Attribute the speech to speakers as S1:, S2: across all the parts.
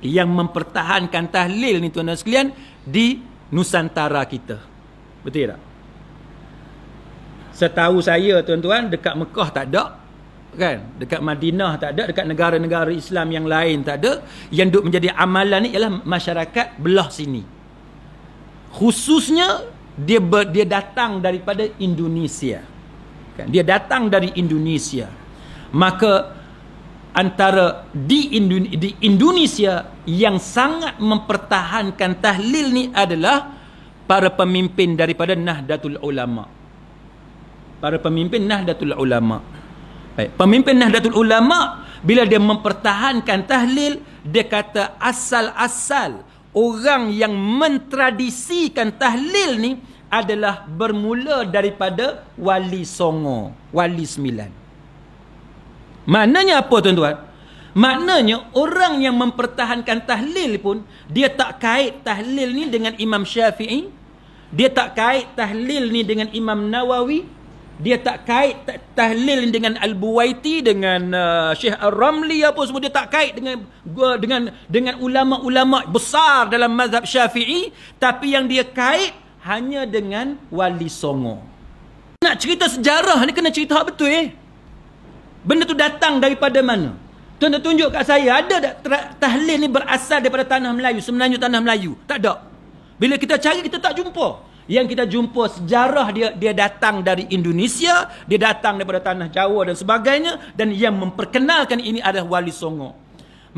S1: yang mempertahankan tahlil ni tuan-tuan sekalian di Nusantara kita. Betul tak? Setahu saya tuan-tuan, dekat Mekah tak ada, kan? Dekat Madinah tak ada, dekat negara-negara Islam yang lain tak ada. Yang duk menjadi amalan ni ialah masyarakat belah sini. Khususnya dia datang daripada Indonesia. Kan? Dia datang dari Indonesia. Maka antara di Indonesia yang sangat mempertahankan tahlil ni adalah para pemimpin daripada Nahdlatul Ulama. Para pemimpin Nahdlatul Ulama. Baik, pemimpin Nahdlatul Ulama bila dia mempertahankan tahlil, dia kata asal-asal orang yang mentradisikan tahlil ni adalah bermula daripada Wali Songo, Wali Sembilan. Maknanya apa tuan-tuan? Maknanya orang yang mempertahankan tahlil pun dia tak kait tahlil ni dengan Imam Syafi'i, dia tak kait tahlil ni dengan Imam Nawawi, dia tak kait tahlil ni dengan Al-Buwaiti, dengan Syekh Ar-Ramli apa semua, dia tak kait dengan ulama-ulama besar dalam mazhab Syafi'i, tapi yang dia kait hanya dengan Wali Songo. Nak cerita sejarah ni kena cerita betul Benda tu datang daripada mana? Tuan-tuan tunjuk kat saya, ada tak tahlil ni berasal daripada tanah Melayu, semenanjung tanah Melayu? Tak ada. Bila kita cari, kita tak jumpa. Yang kita jumpa sejarah dia datang dari Indonesia, dia datang daripada tanah Jawa dan sebagainya, dan yang memperkenalkan ini adalah Wali Songo.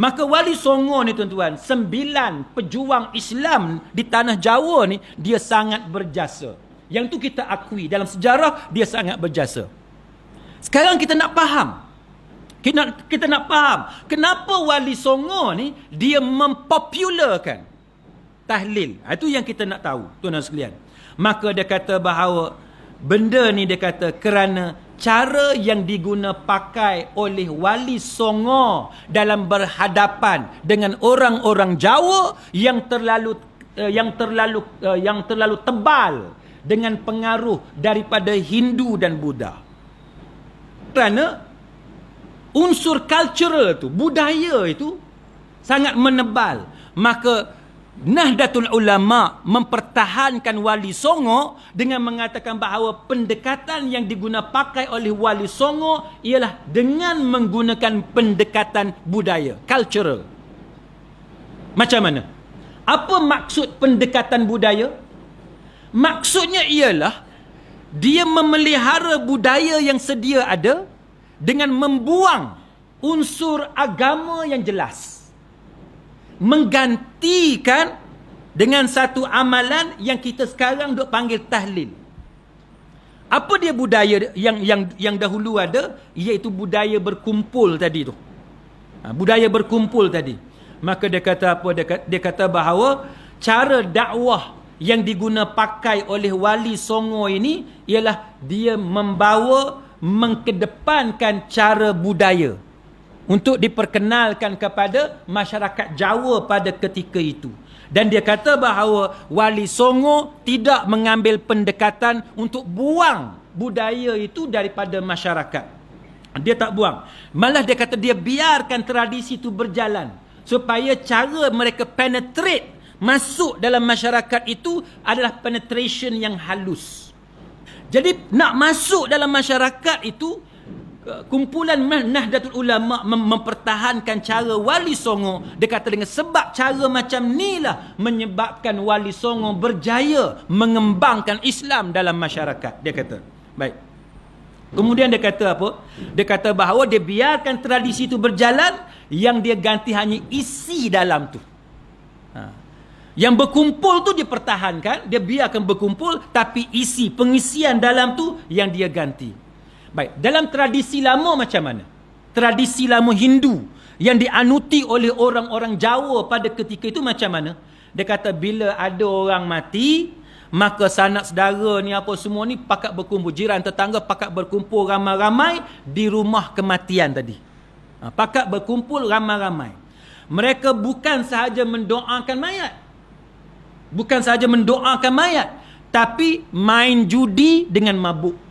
S1: Maka Wali Songo ni tuan-tuan, 9 pejuang Islam di tanah Jawa ni, dia sangat berjasa. Yang tu kita akui, dalam sejarah dia sangat berjasa. Sekarang kita nak faham. Kita nak faham kenapa Wali Songo ni dia mempopularkan tahlil. Itu yang kita nak tahu, tuan-tuan sekalian. Maka dia kata bahawa benda ni dia kata kerana cara yang diguna pakai oleh Wali Songo dalam berhadapan dengan orang-orang Jawa yang terlalu tebal dengan pengaruh daripada Hindu dan Buddha. Kerana unsur cultural tu, budaya itu sangat menebal. Maka Nahdlatul Ulama mempertahankan Wali Songo dengan mengatakan bahawa pendekatan yang diguna pakai oleh Wali Songo ialah dengan menggunakan pendekatan budaya, cultural. Macam mana? Apa maksud pendekatan budaya? Maksudnya ialah dia memelihara budaya yang sedia ada dengan membuang unsur agama yang jelas, menggantikan dengan satu amalan yang kita sekarang duk panggil tahlil. Apa dia budaya yang dahulu ada? Iaitu budaya berkumpul tadi tu. Budaya berkumpul tadi. Maka dia kata apa? Dia kata bahawa cara dakwah yang diguna pakai oleh Wali Songo ini ialah dia mengkedepankan cara budaya untuk diperkenalkan kepada masyarakat Jawa pada ketika itu. Dan dia kata bahawa Wali Songo tidak mengambil pendekatan untuk buang budaya itu daripada masyarakat. Dia tak buang. Malah dia kata dia biarkan tradisi itu berjalan supaya cara mereka penetrate masuk dalam masyarakat itu adalah penetration yang halus. Jadi nak masuk dalam masyarakat itu, kumpulan Nahdlatul Ulama mempertahankan cara Wali Songo. Dia kata dengan sebab cara macam inilah menyebabkan Wali Songo berjaya mengembangkan Islam dalam masyarakat. Dia kata. Baik. Kemudian dia kata apa? Dia kata bahawa dia biarkan tradisi itu berjalan, yang dia ganti hanya isi dalam tu. Yang berkumpul tu dia pertahankan, dia biarkan berkumpul, tapi isi, pengisian dalam tu yang dia ganti. Baik, dalam tradisi lama macam mana? Tradisi lama Hindu yang dianuti oleh orang-orang Jawa pada ketika itu macam mana? Dia kata bila ada orang mati, maka sanak saudara ni apa semua ni pakat berkumpul, jiran tetangga pakat berkumpul ramai-ramai di rumah kematian tadi. Pakat berkumpul ramai-ramai. Mereka bukan sahaja mendoakan mayat, tapi main judi dengan mabuk.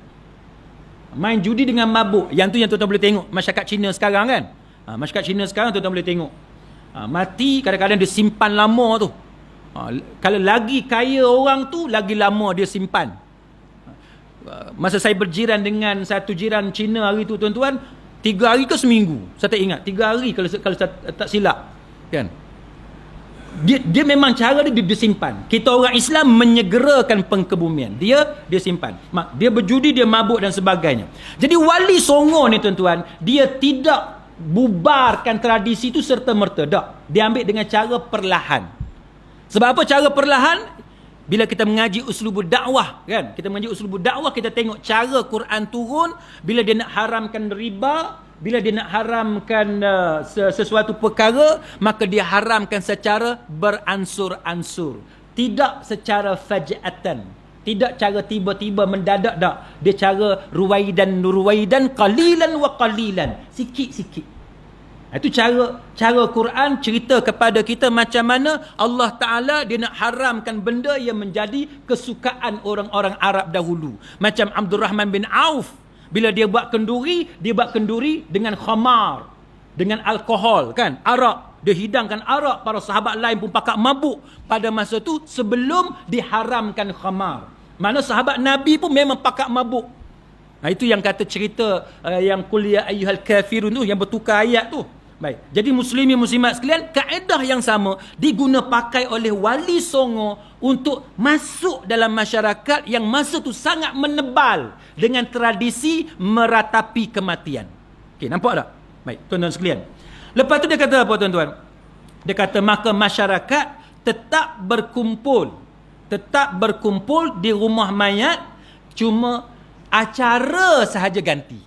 S1: Main judi dengan mabuk. Yang tu yang tuan-tuan boleh tengok masyarakat Cina sekarang kan. Masyarakat Cina sekarang tuan-tuan boleh tengok. Mati kadang-kadang dia simpan lama tu. Kalau lagi kaya orang tu, lagi lama dia simpan. Masa saya berjiran dengan satu jiran Cina hari tu tuan-tuan, 3 hari ke seminggu, saya tak ingat, 3 hari kalau saya tak silap kan. Dia memang cara dia simpan. Kita orang Islam menyegerakan pengkebumian, dia simpan. Dia berjudi, dia mabuk dan sebagainya. Jadi Wali Songo ni tuan-tuan, dia tidak bubarkan tradisi itu serta-merta, tak. Dia ambil dengan cara perlahan. Sebab apa cara perlahan? Bila kita mengaji uslubud dakwah kan, kita mengaji uslubud dakwah, kita tengok cara Quran turun. Bila dia nak haramkan riba, bila dia nak haramkan sesuatu perkara, maka dia haramkan secara beransur-ansur, tidak secara faj'atan, tidak cara tiba-tiba mendadak, tak. Dia cara ruwaidan, qalilan wa qalilan, sikit-sikit. Itu cara Quran cerita kepada kita macam mana Allah Ta'ala dia nak haramkan benda yang menjadi kesukaan orang-orang Arab dahulu. Macam Abdul Rahman bin Auf, bila dia buat kenduri dengan khamar, dengan alkohol kan, arak. Dia hidangkan arak, para sahabat lain pun pakak mabuk pada masa tu sebelum diharamkan khamar. Mana sahabat Nabi pun memang pakak mabuk. Itu yang kata cerita yang qul ya ayyuhal kafirun tu, yang bertukar ayat tu. Baik. Jadi muslimin muslimat sekalian, kaedah yang sama diguna pakai oleh Wali Songo untuk masuk dalam masyarakat yang masa tu sangat menebal dengan tradisi meratapi kematian. Okey, nampak tak? Baik, tuan-tuan sekalian. Lepas tu dia kata apa tuan-tuan? Dia kata maka masyarakat tetap berkumpul di rumah mayat, cuma acara sahaja ganti.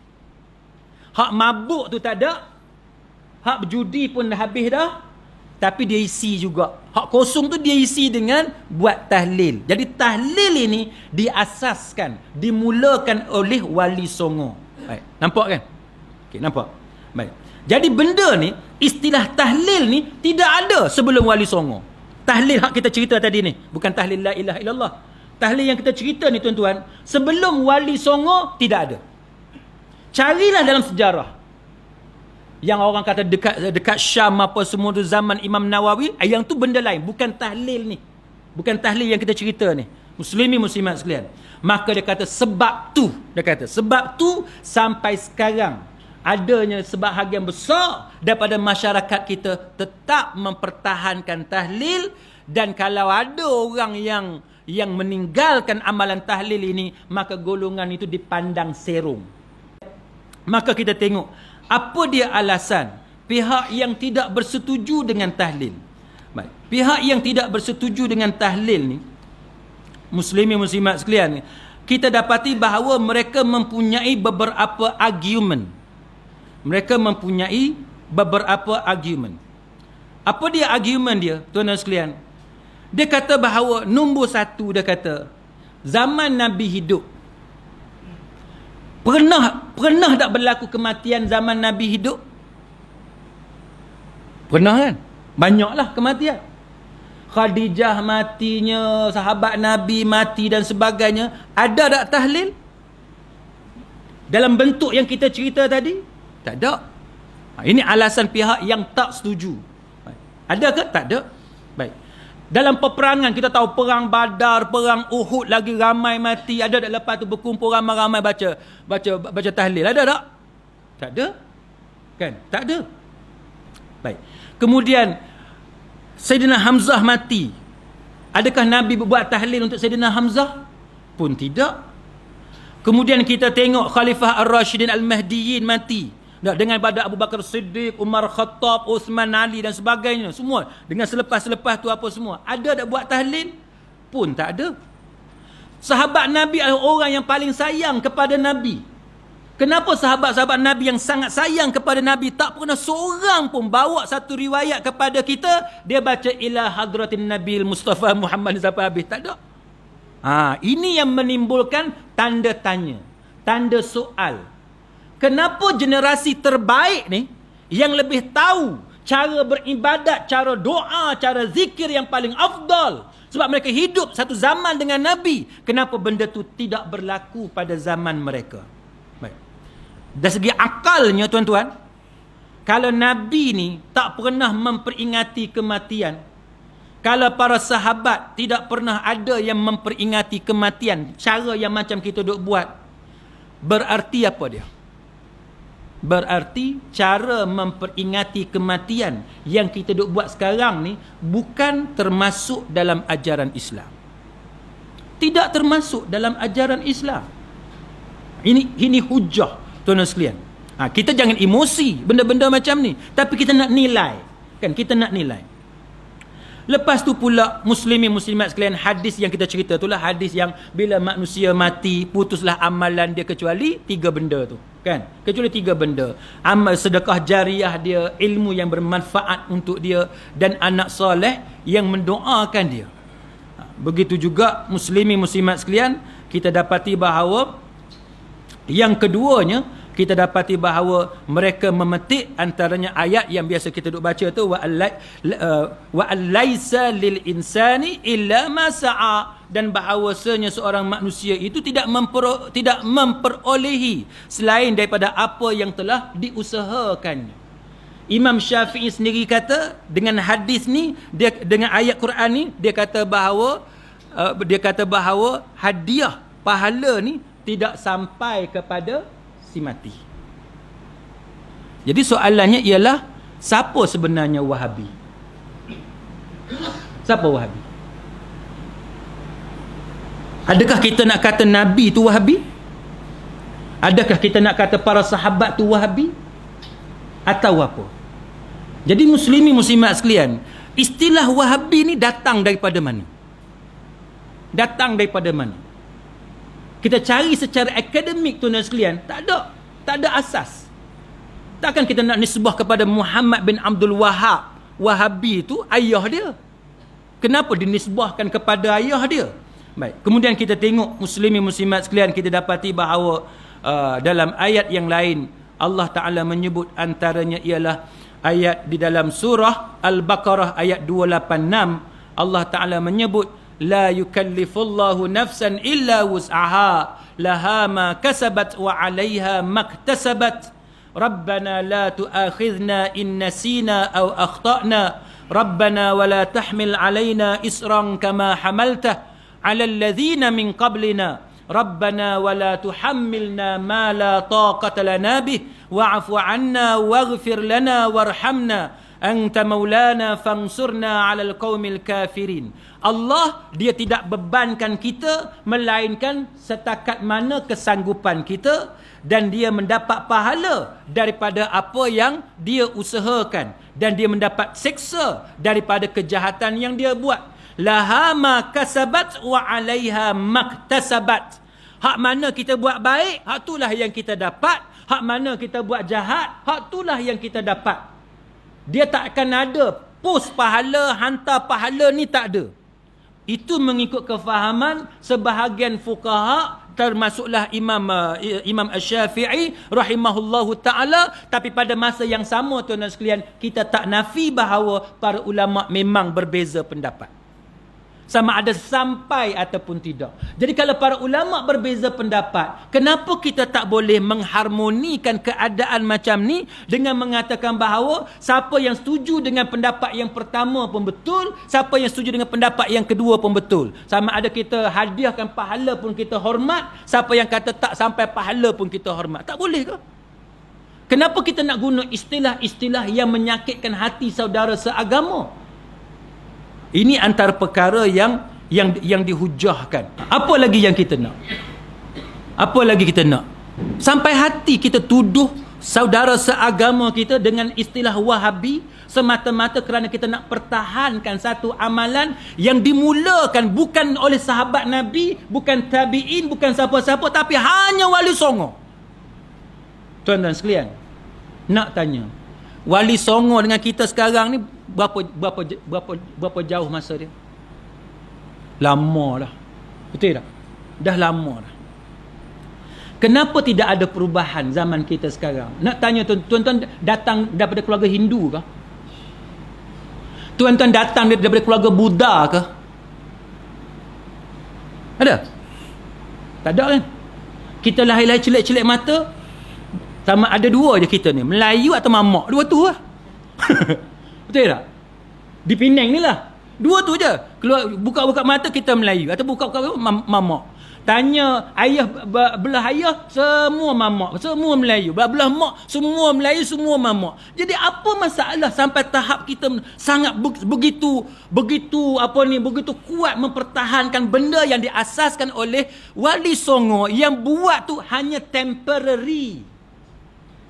S1: Hak mabuk tu tak ada, hak berjudi pun dah habis dah, tapi dia isi juga. Hak kosong tu dia isi dengan buat tahlil. Jadi tahlil ini diasaskan, dimulakan oleh Wali Songo. Baik, nampak kan? Okey, nampak? Baik. Jadi benda ni, istilah tahlil ni tidak ada sebelum Wali Songo. Tahlil hak kita cerita tadi ni, bukan tahlil la ilaha illallah. Tahlil yang kita cerita ni tuan-tuan, sebelum Wali Songo tidak ada. Carilah dalam sejarah. Yang orang kata dekat Syam apa semua tu zaman Imam Nawawi, yang tu benda lain, bukan tahlil ni. Bukan tahlil yang kita cerita ni. Muslimin muslimat sekalian. Maka dia kata sebab tu sampai sekarang adanya sebahagian besar daripada masyarakat kita tetap mempertahankan tahlil, dan kalau ada orang yang meninggalkan amalan tahlil ini, maka golongan itu dipandang serong. Maka kita tengok apa dia alasan pihak yang tidak bersetuju dengan tahlil. Baik, pihak yang tidak bersetuju dengan tahlil ni, muslimin muslimat sekalian, kita dapati bahawa mereka mempunyai beberapa argument. Apa dia argument dia, tuan-tuan sekalian? Dia kata bahawa nombor satu, dia kata zaman Nabi hidup, Pernah tak berlaku kematian zaman Nabi hidup? Pernah kan? Banyaklah kematian. Khadijah matinya, sahabat Nabi mati dan sebagainya. Ada tak tahlil? Dalam bentuk yang kita cerita tadi? Tak ada. Ini alasan pihak yang tak setuju. Ada ke? Tak ada. Baik. Dalam peperangan, kita tahu perang Badar, perang Uhud, lagi ramai mati. Ada tak lepas tu berkumpul ramai-ramai baca tahlil? Ada tak? Tak ada. Kan? Tak ada. Baik. Kemudian Sayyidina Hamzah mati. Adakah Nabi buat tahlil untuk Sayyidina Hamzah? Pun tidak. Kemudian kita tengok Khalifah Ar-Rashidin Al-Mahdiyin mati. Dengan pada Abu Bakar Siddiq, Umar Khattab, Uthman, Ali dan sebagainya. Semua. Dengan selepas-selepas tu apa semua. Ada tak buat tahlil? Pun tak ada. Sahabat Nabi adalah orang yang paling sayang kepada Nabi. Kenapa sahabat-sahabat Nabi yang sangat sayang kepada Nabi tak pernah seorang pun bawa satu riwayat kepada kita, dia baca ila hadratin Nabil Mustafa Muhammad sampai habis? Tak ada. Ini yang menimbulkan tanda tanya, tanda soal. Kenapa generasi terbaik ni yang lebih tahu cara beribadat, cara doa, cara zikir yang paling afdal, sebab mereka hidup satu zaman dengan Nabi, kenapa benda tu tidak berlaku pada zaman mereka? Baik. Dari segi akalnya tuan-tuan, kalau Nabi ni tak pernah memperingati kematian, kalau para sahabat tidak pernah ada yang memperingati kematian, cara yang macam kita duk buat, berarti apa dia? Berarti cara memperingati kematian yang kita duk buat sekarang ni bukan termasuk dalam ajaran Islam. Tidak termasuk dalam ajaran Islam. Ini hujah, tuan-tuan sekalian. Kita jangan emosi benda-benda macam ni, tapi kita nak nilai. Kan, kita nak nilai. Lepas tu pula muslimin muslimat sekalian, hadis yang kita cerita itulah hadis yang bila manusia mati putuslah amalan dia kecuali 3 benda tu, kan? Kecuali 3 benda. Amal sedekah jariah dia, ilmu yang bermanfaat untuk dia, dan anak soleh yang mendoakan dia. Begitu juga muslimin muslimat sekalian, kita dapati bahawa yang keduanya, kita dapati bahawa mereka memetik antaranya ayat yang biasa kita duk baca tu, wa alaysa lil insani illa ma sa'a, dan bahawasanya seorang manusia itu tidak memperolehi selain daripada apa yang telah diusahakannya. Imam Syafi'i sendiri kata dengan hadis ni, dia dengan ayat Quran ni, dia kata bahawa hadiah pahala ni tidak sampai kepada si mati. Jadi soalannya ialah, siapa sebenarnya Wahabi? Siapa Wahabi? Adakah kita nak kata Nabi tu Wahabi? Adakah kita nak kata para sahabat tu Wahabi? Atau apa? Jadi muslimin muslimat sekalian, istilah Wahabi ni datang daripada mana? Datang daripada mana? Kita cari secara akademik, tuan-tuan sekalian, tak ada asas. Takkan kita nak nisbah kepada Muhammad bin Abdul Wahab, Wahabi itu ayah dia. Kenapa dinisbahkan kepada ayah dia? Baik, kemudian kita tengok muslimin muslimat sekalian, kita dapati bahawa dalam ayat yang lain Allah Ta'ala menyebut, antaranya ialah ayat di dalam surah Al-Baqarah ayat 286. Allah Ta'ala menyebut, la yukallifullahu nafsan illa wus'aha laha ma kasabat wa 'alayha maktasabat rabbana la tu'akhidhna in nasina aw akhtana rabbana wa la tahmil 'alaina isran kama hamaltah 'alal ladzina min qablina rabbana wa la tuhammilna ma la taqata lana bih wa'fu 'anna waghfir lana warhamna anta maulana fansurna 'alal qaumil kafirin. Allah, dia tidak bebankan kita melainkan setakat mana kesanggupan kita, dan dia mendapat pahala daripada apa yang dia usahakan, dan dia mendapat seksa daripada kejahatan yang dia buat. Laha ma kasabat wa 'alaiha maktasabat. Hak mana kita buat baik, hak itulah yang kita dapat. Hak mana kita buat jahat, hak itulah yang kita dapat. Dia tak akan ada pos pahala, hantar pahala ni, tak ada. Itu mengikut kefahaman sebahagian fuqaha, termasuklah Imam Asy-Syafi'i rahimahullahu ta'ala. Tapi pada masa yang sama, tuan-tuan sekalian, kita tak nafi bahawa para ulama memang berbeza pendapat, sama ada sampai ataupun tidak. Jadi kalau para ulama berbeza pendapat, kenapa kita tak boleh mengharmonikan keadaan macam ni dengan mengatakan bahawa siapa yang setuju dengan pendapat yang pertama pun betul, siapa yang setuju dengan pendapat yang kedua pun betul. Sama ada kita hadiahkan pahala pun kita hormat, siapa yang kata tak sampai pahala pun kita hormat. Tak boleh ke? Kenapa kita nak guna istilah-istilah yang menyakitkan hati saudara seagama? Ini antara perkara yang dihujahkan. Apa lagi yang kita nak? Apa lagi kita nak? Sampai hati kita tuduh saudara seagama kita dengan istilah Wahabi semata-mata kerana kita nak pertahankan satu amalan yang dimulakan bukan oleh sahabat Nabi, bukan tabi'in, bukan siapa-siapa, tapi hanya Wali Songo. Tuan-tuan sekalian, nak tanya, Wali Songo dengan kita sekarang ni berapa jauh masa dia? Lama dah. Betul tak? Dah lama dah. Kenapa tidak ada perubahan zaman kita sekarang? Nak tanya, tuan-tuan datang daripada keluarga Hindu ke? Tuan-tuan datang daripada keluarga Buddha ke? Ada? Tak ada kan? Kita lahir-lahir celik-celik mata, Sama ada dua je kita ni, Melayu atau mamak, dua tu lah. Betul tak? Di Penang ni lah, dua tu je. Keluar buka-buka mata kita Melayu atau buka-buka mamak. Tanya ayah belah ayah semua mamak, semua Melayu. Belah mak semua Melayu, semua mamak. Jadi apa masalah sampai tahap kita sangat begitu begitu kuat mempertahankan benda yang diasaskan oleh Wali Songo yang buat tu hanya temporary.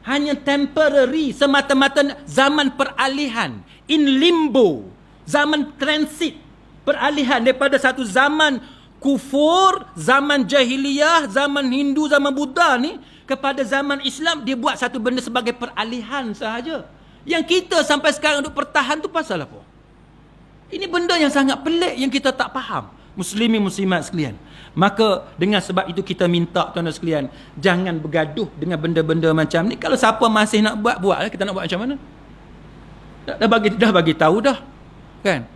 S1: Hanya temporary, semata-mata zaman peralihan, in limbo, zaman transit, peralihan daripada satu zaman kufur, zaman jahiliyah, zaman Hindu, zaman Buddha ni kepada zaman Islam. Dia buat satu benda sebagai peralihan sahaja. Yang kita sampai sekarang untuk pertahan tu pasal apa? Ini benda yang sangat pelik yang kita tak faham, muslimin muslimat sekalian. Maka dengan sebab itu kita minta tuan-tuan sekalian, jangan bergaduh dengan benda-benda macam ni. Kalau siapa masih nak buat lah, kita nak buat macam mana? Dah bagi tahu dah, kan?